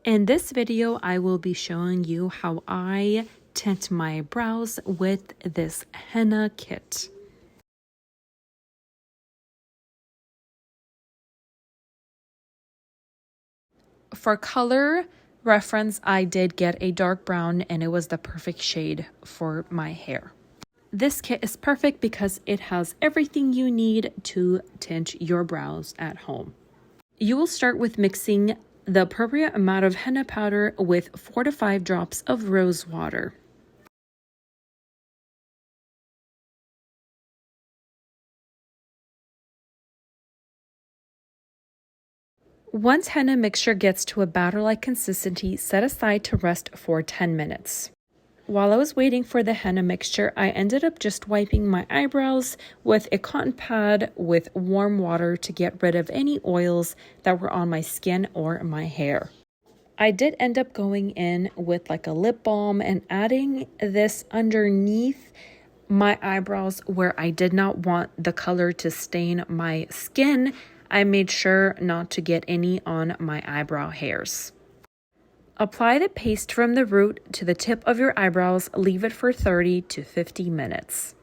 In this video, I will be showing you how I tint my brows with this henna kit. For color reference, I did get a dark brown and it was the perfect shade for my hair. This kit is perfect because it has everything you need to tint your brows at home. You will start with mixing the appropriate amount of henna powder with 4 to 5 drops of rose water. Once henna mixture gets to a batter-like consistency, set aside to rest for 10 minutes. While I was waiting for the henna mixture, I ended up just wiping my eyebrows with a cotton pad with warm water to get rid of any oils that were on my skin or my hair. I did end up going in with like a lip balm and adding this underneath my eyebrows where I did not want the color to stain my skin. I made sure not to get any on my eyebrow hairs. Apply the paste from the root to the tip of your eyebrows. Leave it for 30 to 50 minutes.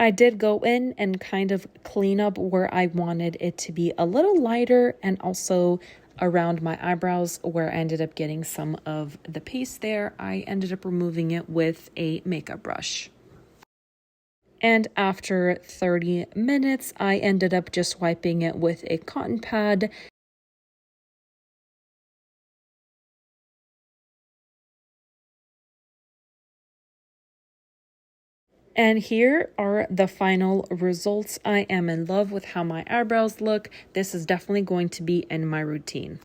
I did go in and kind of clean up where I wanted it to be a little lighter and also around my eyebrows where I ended up getting some of the paste there. I ended up removing it with a makeup brush. And after 30 minutes, I ended up just wiping it with a cotton pad. And here are the final results. I am in love with how my eyebrows look. This is definitely going to be in my routine.